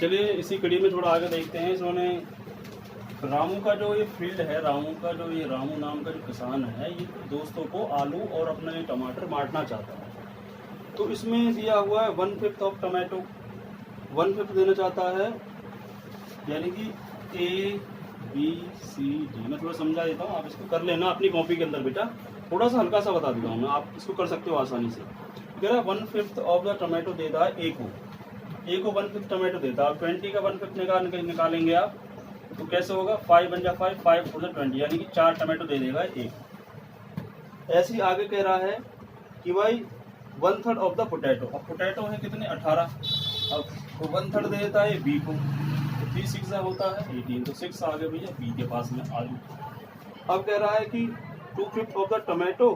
चलिए इसी कड़ी में थोड़ा आगे देखते हैं। इन्होंने रामू का जो ये फील्ड है, रामू का जो ये रामू नाम का जो किसान है, ये दोस्तों को आलू और अपना ये टमाटर बांटना चाहता है। तो इसमें दिया हुआ है 1/5 ऑफ टमाटो, 1/5 देना चाहता है, यानी कि ABCD। मैं थोड़ा समझा देता हूँ, आप इसको कर लेना अपनी कॉपी के अंदर बेटा। थोड़ा सा हल्का सा बता देता हूँ मैं, आप इसको कर सकते हो आसानी से। कह रहा है 1/5 ऑफ द टमाटो देता है A को 1/5 टमाटो देता है। 20 का 1/5 निकालेंगे आप तो कैसे होगा, 5 बन जा 5, 5 4 20, यानी कि 4 टमाटो दे देगा A। ऐसे ही आगे कह रहा है कि भाई 1/3 ऑफ द पोटैटो। अब पोटैटो है कितने, 18। अब तो 1/3 दे देता है B को, तो 3 6 होता है 18, तो 6 आ गए भैया B के पास में आलू। अब कह रहा है कि 2/5 ऑफ द टमाटो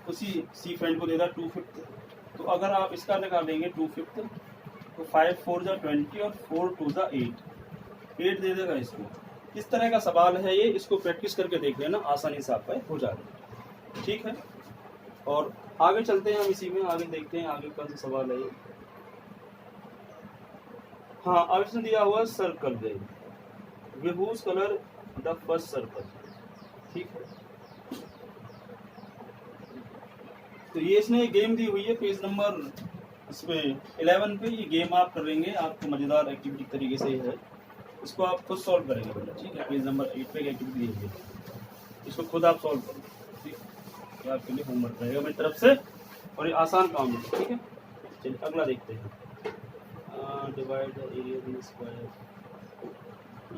उसी C फ्रेंड को देगा 2/5। तो अगर आप इसका निकालेंगे 2/5 तो 5 4 जा 20 और 4 2 जा 8 दे देगा इसको। इस तरह का सवाल है ये, इसको प्रैक्टिस करके देख लेना, आसानी से आपका हो जाएगा। ठीक है, और आगे चलते हैं हम इसी में, आगे देखते हैं आगे कौन सा सवाल है ये। हाँ, अब इसने दिया हुआ सर्कल दे, विभूस कलर द फर्स्ट सर्कल। ठीक है, तो ये इसने गेम दी हुई है पेज नंबर इसमें 11 पे। ये गेम आप करेंगे, आपको मजेदार एक्टिविटी तरीके से है, इसको आप खुद सॉल्व करेंगे बेटा। ठीक है, पेज नंबर 8 पे एक एक्टिविटी दी है, इसको खुद आप सॉल्व करेंगे। ठीक है, ये आपके लिए होमवर्क रहेगा मेरी तरफ से, और ये आसान काम है। ठीक है, चलिए अगला देखते हैं। Divide the area in square.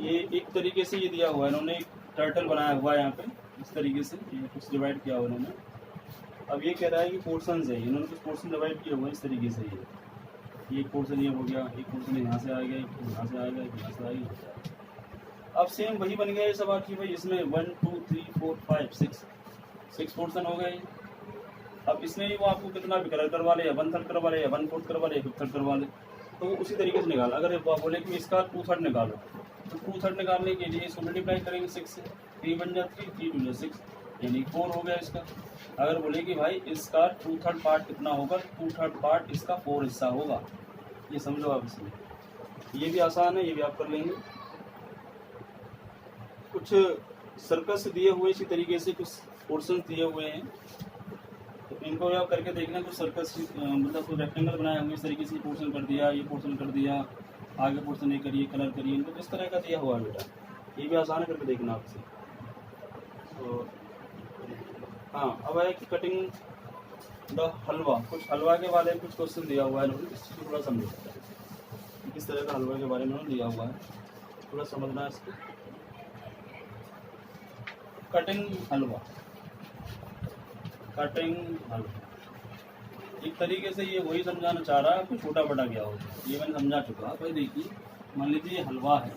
ये एक तरीके से ये दिया हुआ है, इन्होंने एक टर्टल बनाया हुआ है यहाँ पे, इस तरीके से ये कुछ डिवाइड किया हुआ इन्होंने। अब ये कह रहा है कि पोर्शंस है, इन्होंने कुछ पोर्शन डिवाइड किए हुए हैं इस तरीके से। ये एक पोर्शन ये हो गया, एक पोर्शन यहाँ से आएगा, एक यहाँ से आएगा, एक यहाँ से आएगा। अब सेम वही बन गया ये सवाल कि भाई इसमें 1 2 3 4 5 6 पोर्शन हो गए। अब इसमें वो आपको कितना भी कलर करवा ले, या 1/3 करवा ले, या 1/4 करवा ले, या 1/5 करवा ले, तो उसी तरीके से निकाल। अगर वो बोले कि इसका 2/3 निकालो, तो 2/3 निकालने के लिए इसको मल्टीप्लाई करेंगे 6 से, 3 बन जा 3, 3 2 जा 6, यानी 4 हो गया इसका। अगर बोले कि भाई इसका 2/3 पार्ट कितना होगा, 2/3 पार्ट इसका 4 हिस्सा होगा। ये समझो आप इसमें, ये भी आसान है, ये भी आप कर लेंगे। कुछ सर्कस दिए हुए इसी तरीके से, कुछ पोर्शन दिए हुए हैं, तो इनको आप करके देखना। कुछ सर्कस मतलब कोई रेक्टेंगल बनाया हुआ इस तरीके से, पोर्शन कर दिया, ये पोर्शन कर दिया, आगे पोर्शन ये करिए, कलर करिए, इनको इस तरह का दिया हुआ है बेटा। ये भी आसान है, करके देखना आपसे। तो हाँ, अब है कि कटिंग द हलवा। कुछ हलवा के बारे में कुछ क्वेश्चन दिया हुआ है इन्होंने, इस चीज़ को थोड़ा समझो किस तरह का हलवा के बारे में उन्होंने दिया हुआ है, थोड़ा समझना है इसको। कटिंग हलवा, कटिंग हलवा एक तरीके से ये वही समझाना चाह रहा है आपको, छोटा बड़ा क्या होता है ये मैंने समझा चुका। भाई देखिए, मान लीजिए हलवा है,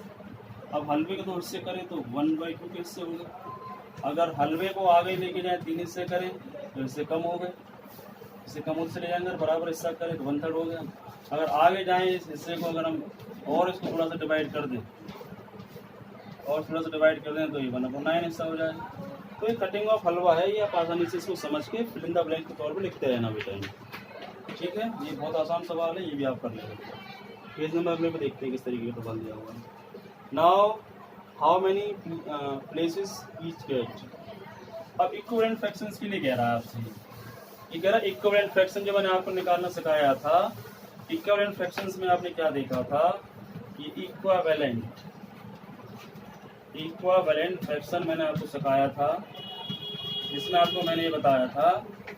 अब हलवे के 2 हिस्से करें तो 1/2 के हिस्से हो गए। अगर हलवे को आगे लेके जाए 3 हिस्से करें तो इससे कम हो गए, इससे कम उससे ले जाएंगे, बराबर हिस्सा करें तो 1/3 हो गया। अगर आगे जाएं इस हिस्से को, अगर हम और इसको थोड़ा सा डिवाइड कर दें, और थोड़ा सा डिवाइड कर दें तो ये 1/9 हिस्सा हो जाएगा। तो ये कटिंग ऑफ हलवा है, ये आप आसानी से इसको समझ के फिल इन द ब्लैंक के तौर पर लिखते रहना बेटा। ठीक है, ये बहुत आसान सवाल है, ये भी आप कर लेंगे। पेज नंबर अगले पे देखते हैं किस तरीके का सवाल दिया हुआ है। Now how many places each get. अब इक्विवेलेंट फ्रैक्शंस के लिए कह रहा है आपसे, ये कह रहा है इक्विवेलेंट फ्रैक्शन जो मैंने आपको निकालना सिखाया था, इक्विवेलेंट फ्रैक्शंस में आपने क्या देखा था, ये इक्विवेलेंट फ्रैक्शन मैंने आपको सिखाया था, जिसमें आपको मैंने ये बताया था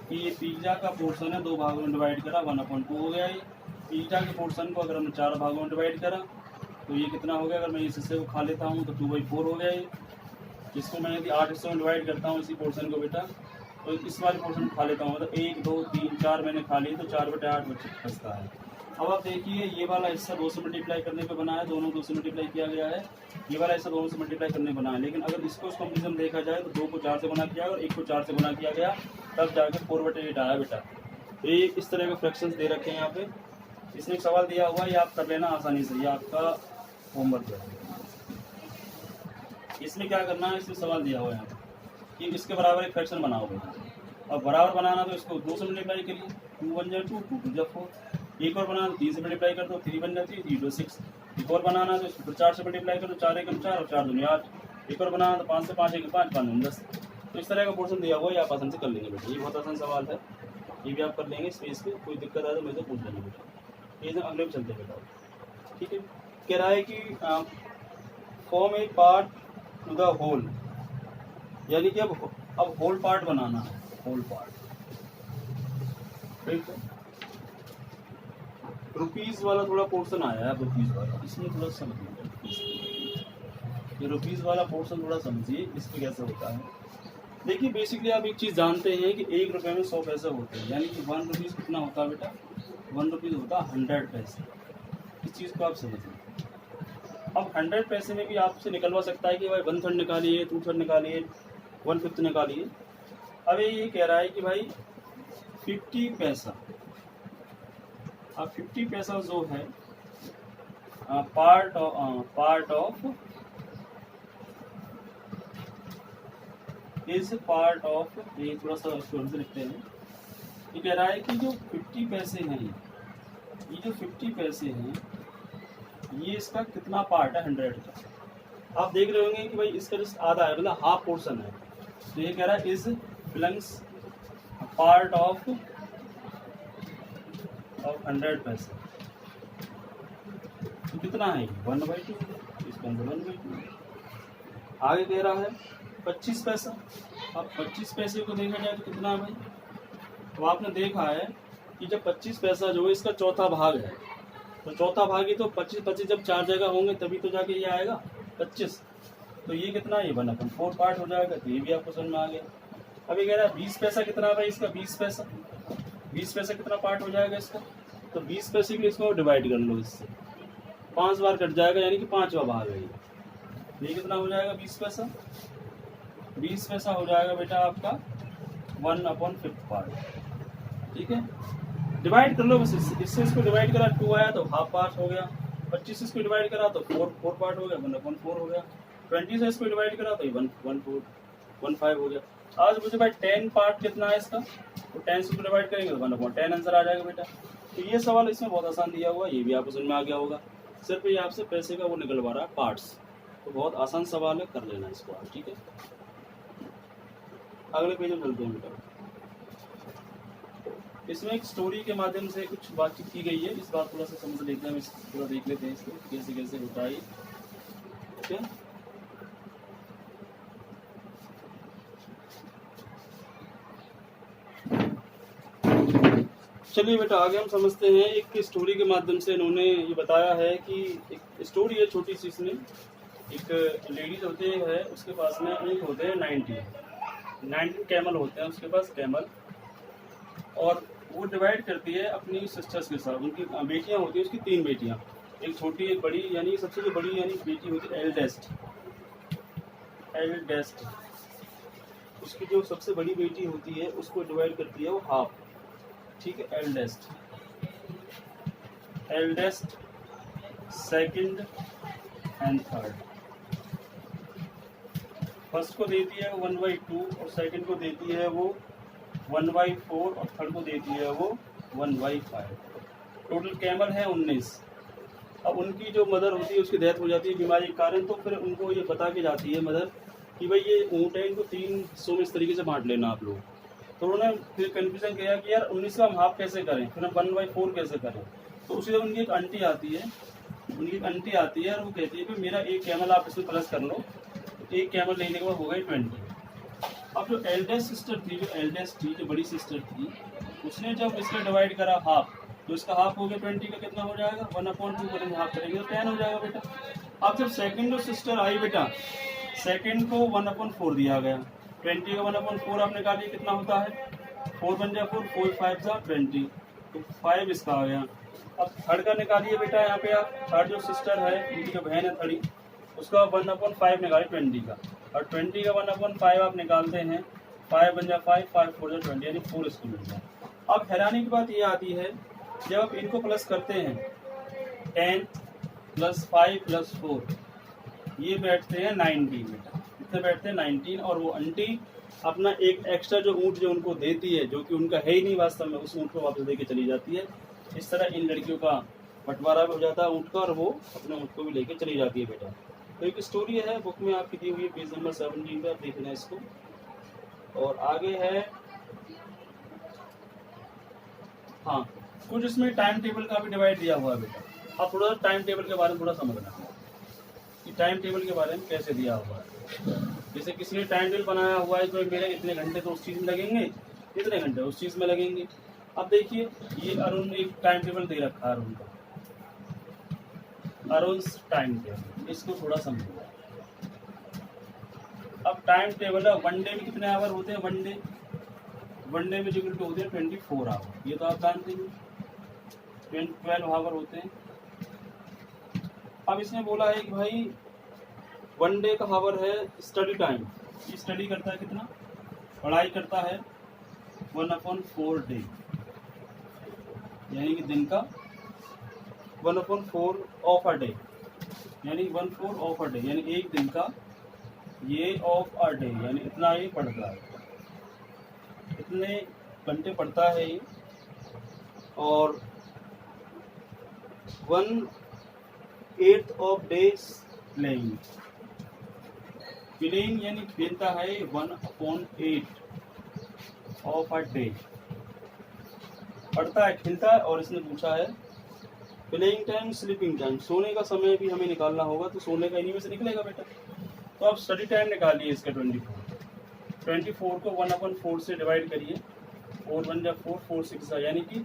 कि ये पिज्जा का पोर्शन है 2 भागों में डिवाइड करा, 1/2 हो गया। ये पिज्जा के पोर्शन को अगर हमने 4 भागों में डिवाइड करा तो ये कितना हो गया, अगर मैं इस हिस्से को खा लेता हूँ तो 2/4 हो गया। ये इसको मैं यदि 8 हिस्सों में डिवाइड करता हूँ इसी पोर्शन को बेटा, तो इस वाले पोर्शन को खा लेता हूँ, मतलब 1 2 3 4 मैंने खा ली, तो 4/8 बचता है। अब आप देखिए, ये वाला हिस्सा 2 से मल्टीप्लाई करने पे बना है, दोनों 2 से मल्टीप्लाई किया गया है, ये वाला हिस्सा 2 से मल्टीप्लाई करने बना है। लेकिन अगर इसको कंपेरिजन देखा जाए तो 2 को 4 से गुणा किया और 1 को 4 से गुणा किया गया, तब जाके 4/8 आया बेटा। तो ये इस तरह के फ्रैक्शंस दे रखे हैं यहाँ पे, इसमें एक सवाल दिया हुआ है, ये आप कर लेना आसानी से, ये आपका होमवर्क है। इसमें क्या करना है, इसमें सवाल दिया हुआ है कि इसके बराबर एक फ्रैक्शन बनाओगे, और बराबर बनाना तो इसको 2 से मल्टीप्लाई करिए, 2 1 जा 2, 2 2 जा 4। एक और बनाना 3 से मल्टीप्लाई कर दो, 3 बन जाती है, 3 2 6। एक और बनाना है तो इसको फिर 4 से मल्टीप्लाई करो, 4 एकम 4 और 4 दूनी 8। एक और बनाना तो 5 से 5 एकम 5, 5 दूनी 10। तो इस तरह का पोर्शन दिया हुआ है, आप आसान से कर लेंगे बेटा। ये बहुत आसान सवाल है, ये भी आप कर लेंगे। स्पेस पे कोई दिक्कत आए तो मेरे से पूछ लेंगे बेटा। ये अगले में चलते बेटा, ठीक है। कह रहा है कि form a part to the whole, यानी कि अब होल पार्ट बनाना है, होल पार्ट, ठीक है। रुपीस वाला थोड़ा पोर्शन आया है, रुपीस वाला, इसमें थोड़ा समझिए, ये रुपीस वाला पोर्शन थोड़ा समझिए, इसमें कैसे होता है। देखिए बेसिकली आप एक चीज़ जानते हैं कि 1 रुपये में 100 पैसे होते हैं, यानी कि 1 रुपीज़ कितना होता है बेटा, 1 रुपीज़ होता है 100 पैसे। इस चीज़ को आप समझिए। अब 100 पैसे में भी आपसे निकलवा सकता है कि भाई 1/3 निकालिए, 2/3 निकालिए, 1/5 निकालिए। अब ये कह रहा है कि भाई 50 पैसा, अब 50 पैसा जो है part of is part of, ये थोड़ा सा स्टोर से लिखते हैं। ये कह रहा है कि जो 50 पैसे हैं, ये जो 50 पैसे हैं, ये इसका कितना पार्ट है 100 का। आप देख रहे होंगे कि भाई इसका जस्ट आधा है, मतलब हाफ पोर्शन है। तो ये कह रहा है इज बिलोंग्स पार्ट ऑफ 100 पैसे। तो कितना है 1/2, इसके अंदर 1/2। आगे कह रहा है 25 पैसा। अब 25 पैसे को देखा जाए तो कितना है भाई, तो आपने देखा है कि जब 25 पैसा जो है इसका चौथा भाग है, तो चौथा भाग ही तो 25 जब 4 जगह होंगे तभी तो जाके ये आएगा 25। तो ये कितना है, ये 1/4 पार्ट हो जाएगा। तो ये भी आपको समझ में आ गया। अभी कह रहा है 20 पैसा कितना है भाई, इसका 20 पैसा, 20 पैसा कितना पार्ट हो जाएगा इसका, तो 20 पैसे के लिए इसको डिवाइड कर लो, इससे 5 बार कट जाएगा, यानी कि 5वां भाग है ये कितना हो जाएगा 20 पैसा, 20 पैसा हो जाएगा बेटा आपका 1/5 पार्ट, ठीक है। डिवाइड कर लो बस, इससे इसको डिवाइड करा 2 आया तो हाफ पार्ट हो गया, 25 इसको डिवाइड करा तो 4 पार्ट हो गया, 1/4 हो गया, 20 से इसको डिवाइड करा तो 1/5 हो गया। आज मुझे भाई 10 पार्ट कितना है इसका, तो 10 से डिवाइड करेंगे तो 1/10 आंसर आ जाएगा बेटा। तो ये सवाल इसमें बहुत आसान दिया हुआ है, ये भी आपको समझ में आ गया होगा। सिर्फ ये आपसे पैसे का वो निकलवा रहा है पार्ट्स, तो बहुत आसान सवाल है, कर लेना इसको आप, ठीक है। अगले पेज में चलते हैं बेटा। इसमें एक स्टोरी के माध्यम से कुछ बातचीत की गई है, इस बात थोड़ा सा समझ लेते हैं, थोड़ा देख लेते हैं इसको कैसे कैसे होता है, ठीक है। चलिए बेटा आगे हम समझते हैं। एक स्टोरी के माध्यम से इन्होंने ये बताया है कि एक स्टोरी है छोटी सी, इसमें एक लेडीज होते हैं, उसके पास में ऊँट होते हैं 19 कैमल होते हैं उसके पास, कैमल, और वो डिवाइड करती है अपनी सिस्टर्स के साथ। उनकी बेटियां होती हैं उसकी 3 बेटियां, एक छोटी एक बड़ी, यानी सबसे जो बड़ी यानी बेटी होती है एल्डेस्ट, उसकी जो सबसे बड़ी बेटी होती है उसको डिवाइड करती है वो हाफ, ठीक है। Eldest, second and third. First को देती है वो 1/2 और सेकंड को देती है वो 1/4 और थर्ड को देती है वो 1/5। टोटल कैमल है 19। अब उनकी जो मदर होती है उसकी डेथ हो जाती है बीमारी के कारण, तो फिर उनको ये बता के जाती है मदर कि भाई ये ऊँट है, इनको 3 हिस्सों में इस तरीके से बांट लेना आप लोग। तो उन्होंने फिर कन्फ्यूजन किया कि यार 19 का हम हाफ कैसे करें, फिर हम 1/4 कैसे करें। तो उसी उनकी एक आंटी आती है, और वो कहती है कि मेरा एक कैमल आप इसमें प्लस कर लो, तो एक कैमल लेने के बाद हो गई 20। अब जो एल्डेस्ट सिस्टर थी, जो बड़ी सिस्टर थी, उसने जब इसका डिवाइड करा हाफ, तो इसका हाफ हो गया 20 का कितना हो जाएगा 1/2 करेंगे, हाफ करेंगे तो 10 हो जाएगा बेटा। अब जब सेकंड जो सिस्टर आई बेटा, सेकंड को 1/4 दिया गया, 20 का 1/4 आप निकालिए कितना होता है, 4 बन जाए 4, 4 5 जा 20, तो 5 इसका आ गया। अब थर्ड का निकालिए बेटा, यहाँ पे आप थर्ड जो सिस्टर है उनकी जो बहन है थर्डी, उसका 1/5 निकालिए 20 का, और 20 का 1/5 आप निकालते हैं, 5 बन जाए 5, 5 4 जा 20, यानी 4 इसको मिल जाए। अब हैरानी की बात ये आती है, जब आप इनको प्लस करते हैं 10 + 5 + 4, ये बैठते हैं 19 बेटा, कितने बैठते हैं 19। और वो आंटी अपना एक एक्स्ट्रा जो ऊँट जो उनको देती है, जो कि उनका है ही नहीं वास्तव में, उस ऊँट को वापस देके चली जाती है। इस तरह इन लड़कियों का बंटवारा भी हो जाता है ऊँट का और वो अपने ऊँट को भी लेके चली जाती है बेटा। तो एक स्टोरी है बुक में आपकी दी हुई है पेज नंबर 17 पे, आप देख लेना इसको। और आगे है, हाँ, कुछ इसमें टाइम टेबल का भी डिवाइड दिया हुआ है बेटा। आप थोड़ा टाइम टेबल के बारे में थोड़ा समझना कि टाइम टेबल के बारे में कैसे दिया हुआ है। जैसे किसी ने टाइम टेबल बनाया हुआ है तो मेरे इतने घंटे तो उस चीज़ में लगेंगे, इतने घंटे उस चीज़ में लगेंगे। अब देखिए ये अरुण एक टाइम टेबल दे रखा है अरुण का, अरुण टाइम टेबल, इसको थोड़ा समझो। अब टाइम टेबल है, वन डे में कितने आवर होते हैं, वन डे में जो होते हैं 24 आवर, ये तो आप जानते हैं 12 आवर होते हैं। अब इसने बोला है कि भाई वन डे का आवर है स्टडी टाइम, ये स्टडी करता है कितना, पढ़ाई करता है 1/4 डे, यानी कि दिन का 1/4 ऑफ अ डे, यानी 1/4 ऑफ अ डे, यानी एक दिन का ये ऑफ अ डे, यानी इतना ही पढ़ता है, इतने घंटे पढ़ता है ये। और 1/8 ऑफ डेज प्लेइंग, प्लेइंग यानी खेलता है 1/8 ऑफ अ डे, पढ़ता है खेलता है। और इसने पूछा है प्लेइंग टाइम स्लीपिंग टाइम, सोने का समय भी हमें निकालना होगा, तो सोने का इन्हीं में से निकलेगा बेटा। तो आप स्टडी टाइम निकालिए इसका 24 को 1/4 से डिवाइड करिए, 4 1 जा 4 4 6 यानी कि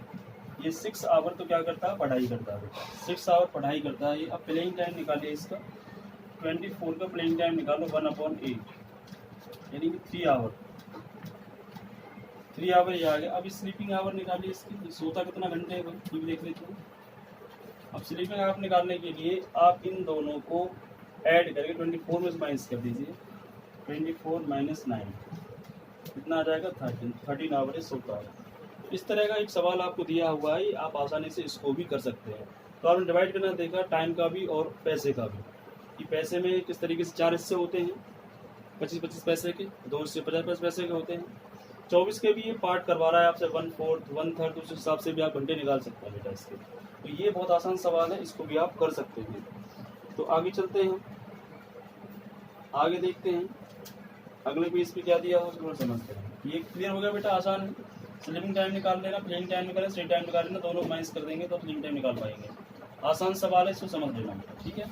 ये 6 आवर तो क्या करता है, पढ़ाई करता है बेटा, 6 आवर पढ़ाई करता है ये। अब प्लेइंग टाइम निकालिए इसका, 24 का प्लेइंग टाइम निकालो 1/8 यानी कि 3 आवर, 3 आवर ये आ गया। अब स्लीपिंग आवर निकालिए इसकी, सोता कितना घंटे है भाई, ये भी देख लेते हैं। अब स्लीपिंग आवर निकालने के लिए आप इन दोनों को ऐड करके 24 में से माइनस कर दीजिए, 24 - 9 कितना आ जाएगा, 13 आवर सोता है। इस तरह का एक सवाल आपको दिया हुआ है, आप आसानी से इसको भी कर सकते हैं। तो आपने डिवाइड करना देखा टाइम का भी और पैसे का भी, कि पैसे में किस तरीके से 4 हिस्से होते हैं, 25-25 पैसे के, 2 हिस्से 50-50 पैसे के होते हैं। 24 के भी ये पार्ट करवा रहा है आपसे 1/4 1/3, उस हिसाब से भी आप घंटे निकाल सकते हैं बेटा इसके। तो ये बहुत आसान सवाल है, इसको भी आप कर सकते हैं। तो आगे चलते हैं, आगे देखते हैं अगले पेज पे क्या दिया हो, उसको समझते हैं। ये क्लियर हो गया बेटा, आसान है। स्लीपिंग टाइम निकाल लेना, प्लेइंग टाइम निकालें, स्टडी टाइम निकाल लेना, दोनों माइनस कर देंगे तो स्लीपिंग टाइम निकाल पाएंगे। आसान सवाल है, इसको समझ लेना, ठीक है।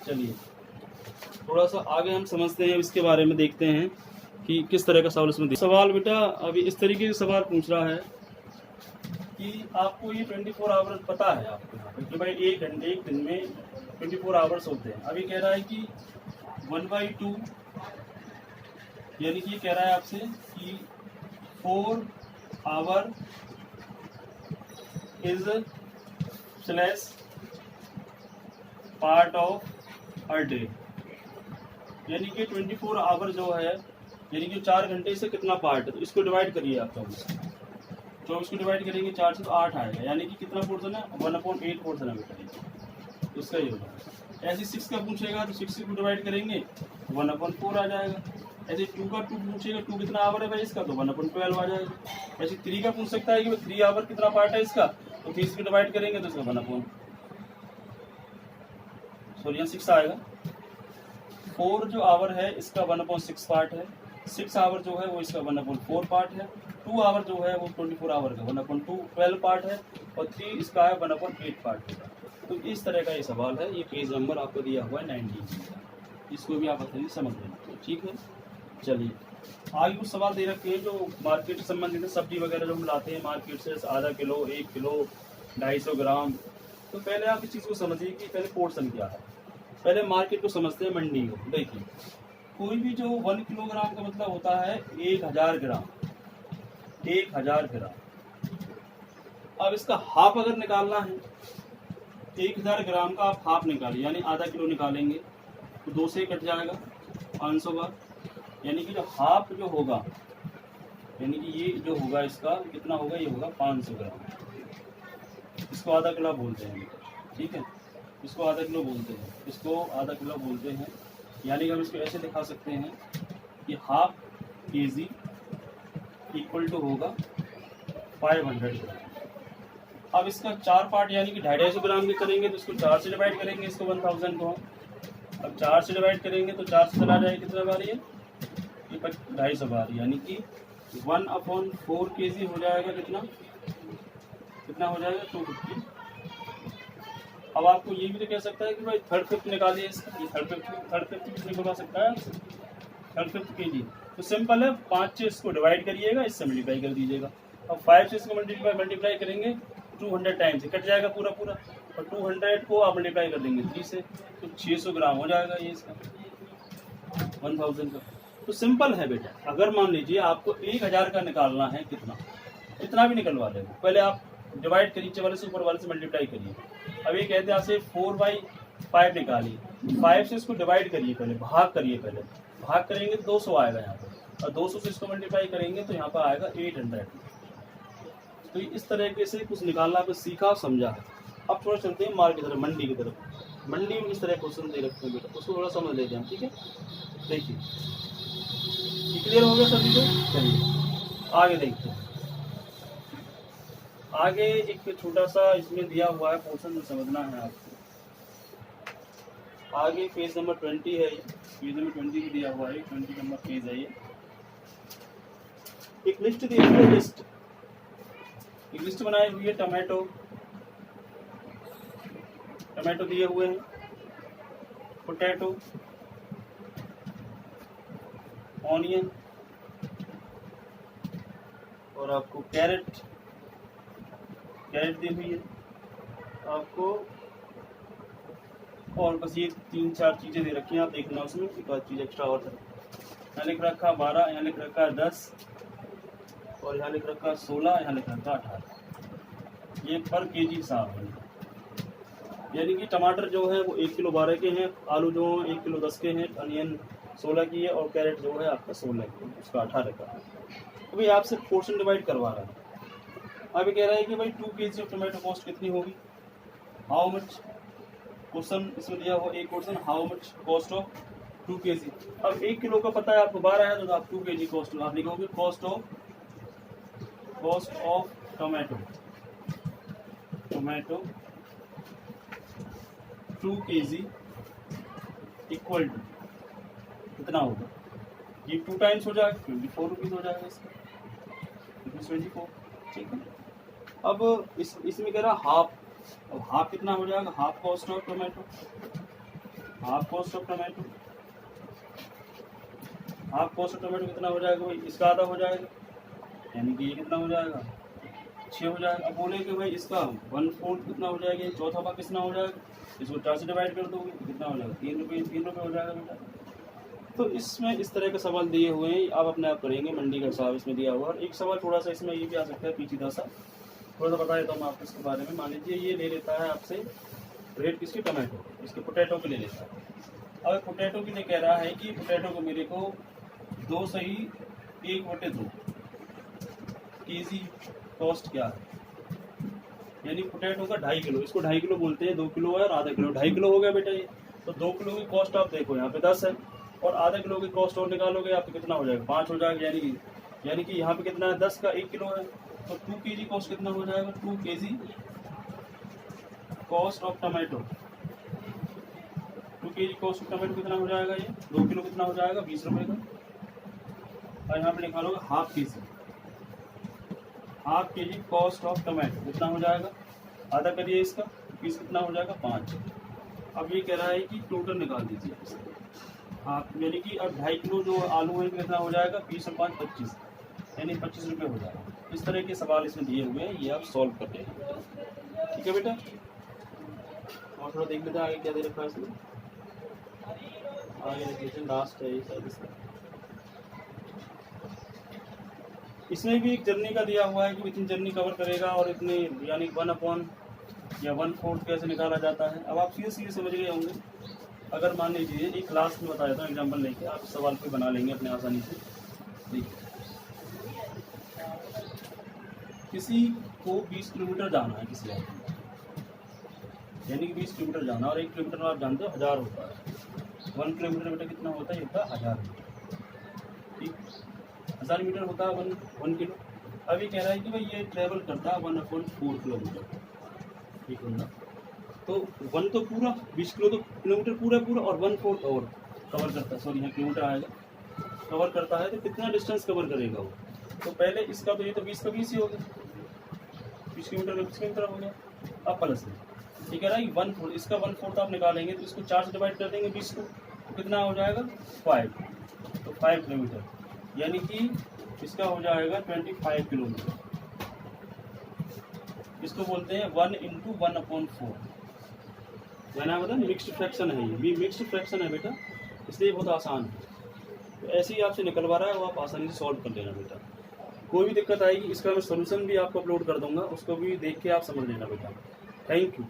चलिए थोड़ा सा आगे हम समझते हैं, इसके बारे में देखते हैं कि किस तरह का सवाल इसमें सवाल बेटा अभी इस तरीके से सवाल पूछ रहा है कि आपको ये 24 आवर पता है आपको यहाँ पे कि भाई एक दिन में 24 आवर्स होते हैं। अभी कह रहा है कि 1/2 यानी कि कह रहा है आपसे कि 4 our is slash part of a day, यानी कि 24 आवर जो है यानी कि 4 घंटे से कितना पार्ट है, तो इसको डिवाइड करिए आप 24 को डिवाइड करेंगे 4 से तो 8 आएगा, यानी कि कितना पोर्शन है 1/8 पोर्शन है बेटा, तो इसका ये होगा। ऐसे 6 का पूछेगा तो 6 को डिवाइड करेंगे 1/4 आ जाएगा। ऐसे 2 का 2 पूछेगा 2 कितना आवर है भाई इसका, तो 1/12 आ जाएगा। ऐसे 3 का पूछ सकता है कि 3 आवर कितना पार्ट है इसका, तो 30 को डिवाइड करेंगे तो इसका 6 आएगा। 4 जो आवर है इसका 1/6 पार्ट है, 6 आवर जो है वो इसका 1/4 पार्ट है, 2 आवर जो है वो 24 आवर का 1/12 पार्ट है, और 3 इसका है 1/8 पार्ट है। तो इस तरह का ये सवाल है, ये पेज नंबर आपको दिया हुआ है 19, इसको भी आप अच्छे से समझ लेना, ठीक है। चलिए आगे कुछ सवाल दे रखे हैं जो मार्केट से संबंधित है, सब्जी वगैरह जो हम लाते हैं मार्केट से, आधा किलो 1 किलो 250 ग्राम। तो पहले आप इस चीज़ को समझिए कि पहले पोर्शन क्या है, पहले मार्केट को समझते हैं, मंडी को। देखिए कोई भी जो 1 किलोग्राम का मतलब होता है 1000 ग्राम, 1000 ग्राम। अब इसका हाफ अगर निकालना है, 1000 ग्राम का आप हाफ निकालिए, यानी आधा किलो निकालेंगे तो 2 से कट जाएगा 500 बार, यानी कि जो हाफ जो होगा, यानी कि ये जो होगा इसका कितना होगा, ये होगा 500 ग्राम। इसको आधा किलो बोलते हैं, ठीक है, इसको आधा किलो बोलते हैं, इसको आधा किलो बोलते हैं। यानी कि हम इसको ऐसे दिखा सकते हैं कि ½ kg इक्वल टू होगा 500 ग्राम। अब इसका 4 पार्ट यानी कि 250 ग्राम के करेंगे तो इसको 4 से डिवाइड करेंगे, इसको 1000 को हम अब 4 से डिवाइड करेंगे तो 4 से चला जाएगा, कितना बार ये 250 बार, यानी कि 1/4 kg हो जाएगा, कितना हो जाएगा 250। अब आपको ये भी तो कह सकता है कि भाई थर्ड फिफ्थ निकालिए इसका, ये थर्ड फिफ्थ कितने निकलवा सकता है, थर्ड फिफ्थ kg। तो सिंपल है, 5 से इसको डिवाइड करिएगा, इससे मल्टीप्लाई कर दीजिएगा। अब 5 से इसको मल्टीप्लाई करेंगे 200 टाइम्स, कट जाएगा पूरा, और 200 को आप मल्टीप्लाई कर देंगे 3 से, तो 600 ग्राम हो जाएगा ये इसका 1000 का। तो सिंपल है बेटा, अगर मान लीजिए आपको 1000 का निकालना है, कितना भी निकलवा देगा, पहले आप डिवाइड करिए, नीचे वाले से ऊपर वाले से मल्टीप्लाई करिए। अब ये कहते हैं आपसे 4/5 निकालिए, 5 से इसको डिवाइड करिए, पहले भाग करिए, भाग करेंगे तो 200 आएगा यहाँ पर, और 200 से इसको मल्टीप्लाई करेंगे तो यहाँ पर आएगा 800। तो इस तरीके से कुछ निकालना आपको सीखा और समझा है। अब थोड़ा चलते हैं मार्क की तरफ, मंडी की तरफ। मंडी में किस तरह क्वेश्चन दे रखते हैं बेटा, उसको थोड़ा समझ लेते हैं, ठीक है। देखिए क्लियर हो गया सभी को, चलिए आगे देखते हैं। आगे एक छोटा सा इसमें दिया हुआ है पोर्शन, जो समझना है आपको। आगे पेज नंबर 20 है, ये पेज नंबर 20 भी दिया हुआ है, 20 नंबर पेज है ये। एक लिस्ट दी हुई है, एक लिस्ट बनाई हुई है। टमाटो दिए हुए हैं, पोटैटो, ऑनियन, और आपको कैरेट दी हुई है आपको, और बस ये 3-4 चीज़ें दे रखी हैं, आप देखना उसमें एक आध चीज़ एक्स्ट्रा और है। यहाँ लिख रखा 12, यहाँ लिख रखा 10, और यहाँ लिख रखा 16, यहाँ लिख रखा 18। ये पर kg हिसाब है, यानी कि टमाटर जो है वो 1 किलो 12 के हैं, आलू जो 1 किलो 10 के हैं, अनियन 16 की है, और कैरेट जो है आपका 16 की है, उसका 18 का। अभी आपसे पोर्शन डिवाइड करवा रहा है। अभी कह रहा है कि भाई 2 kg ऑफ टोमेटो कॉस्ट कितनी होगी, हाउ मच। क्वेश्चन इसमें दिया हुआ एक question, how much cost of 2 kg। अब 1 किलो का पता है आपको 12 है, तो आप 2 kg कॉस्ट आप लिखोगे cost of tomato 2 kg equal to कितना होगा, ये 2 टाइम्स हो जाएगा, 24 रुपीज़ हो जाएगा इसका, 24। ठीक है। अब इसमें कह रहा हाफ, अब हाफ कितना हो जाएगा, हाफ कॉस्ट ऑफ टोमेटो कितना हो जाएगा भाई, इसका आधा हो जाएगा, यानी कि ये कितना हो जाएगा 6 हो जाएगा। अब बोले कि भाई इसका 1/4 कितना हो जाएगा, चौथा भाग कितना हो जाएगा, इसको 4 से डिवाइड कर दोगे तो कितना हो जाएगा 3 रुपये हो जाएगा बेटा। तो इसमें इस तरह के सवाल दिए हुए हैं, आप अपने आप करेंगे, मंडी का हिसाब इसमें दिया हुआ है। और एक सवाल थोड़ा सा इसमें ये भी आ सकता है पीछीदा सा, थोड़ा सा बता देता हूँ आपको इसके बारे में। मान लीजिए ये ले लेता है आपसे रेट किसकी, टमाटो, इसके पोटैटो के ले लेता है। अब पोटैटो के लिए कह रहा है कि पोटैटो को मेरे को 2 सही 1/2 kg कॉस्ट क्या है, यानी पोटैटो का 2.5 किलो, इसको 2.5 किलो बोलते हैं, 2 किलो है और आधा किलो, 2.5 किलो हो गया बेटा ये। तो 2 किलो की कॉस्ट आप देखो यहाँ पे 10 है, और आधा किलो की कॉस्ट और निकालोगे आपको कितना हो जाएगा 5 हो जाएगा, यानी कि यहाँ पे कितना है 10 का 1 किलो है, तो 2 kg कॉस्ट कितना हो जाएगा, 2 kg cost of tomato, 2 kg cost of tomato कितना हो जाएगा, ये 2 किलो कितना हो जाएगा 20 रुपये का। और यहाँ पे लिखा लोगे हाफ के जी कॉस्ट ऑफ टमाटो कितना हो जाएगा, आधा करिए इसका, पीस कितना हो जाएगा 5। अब ये कह रहा है कि टोटल निकाल दीजिए आप, यानी कि अब 2.5 किलो जो आलू है कितना हो जाएगा 20 और 5 25, यानी 25 रुपये हो जाएगा। इस तरह के सवाल इसमें दिए हुए हैं, ये आप सॉल्व कर लेंगे, ठीक है बेटा। और थोड़ा देख लेते हैं आगे क्या दे रखा है इसमें, आगे देखिए लास्ट है ये शायद इसका। इसमें भी एक जर्नी का दिया हुआ है कि इतनी जर्नी कवर करेगा, और इतने यानी 1/4 या 1/4 कैसे निकाला जाता है। अब आप सीधे समझ गए होंगे। अगर मान लीजिए एक क्लास में बता देता हूँ एग्जाम्पल लेके, आप सवाल पे बना लेंगे अपने आसानी से। देखिए किसी को 20 किलोमीटर जाना है किसी आदमी, यानी कि 20 किलोमीटर जाना, और 1 किलोमीटर में आप जानते हो 1000 होता है, 1 किलोमीटर बेटा कितना होता है, ये होता है 1000 मीटर, ठीक 1000 मीटर होता है 1 किलो। अभी कह रहा है कि भाई ये ट्रेवल करता है 1/4 किलोमीटर, ठीक है ना। तो 1 तो पूरा 20 किलोमीटर पूरा और 1/4 और कवर करता है, सॉरी यहाँ किलोमीटर आएगा, कवर करता है। तो कितना डिस्टेंस कवर करेगा वो? तो पहले इसका तो ये तो 20 का 20 ही हो गया, 20 किलोमीटर का 20 किलोमीटर हो गया। अब प्लस में ठीक है ना, 1/4 इसका 1/4 आप निकालेंगे तो इसको 4 से डिवाइड कर देंगे 20 को, तो कितना हो जाएगा 5, तो 5 किलोमीटर, यानी कि इसका हो जाएगा 25 किलोमीटर। इसको बोलते हैं 1 × 1/4, जाना मतलब मिक्स्ड फ्रैक्शन है, ये मिक्स्ड फ्रैक्शन है बेटा, इसलिए बहुत आसान है। तो ऐसे ही आपसे निकलवा रहा है वो आप आसानी से सॉल्व कर लेना बेटा। कोई भी दिक्कत आएगी इसका मैं सोल्यूशन भी आपको अपलोड कर दूंगा, उसको भी देख के आप समझ लेना बेटा। Thank you.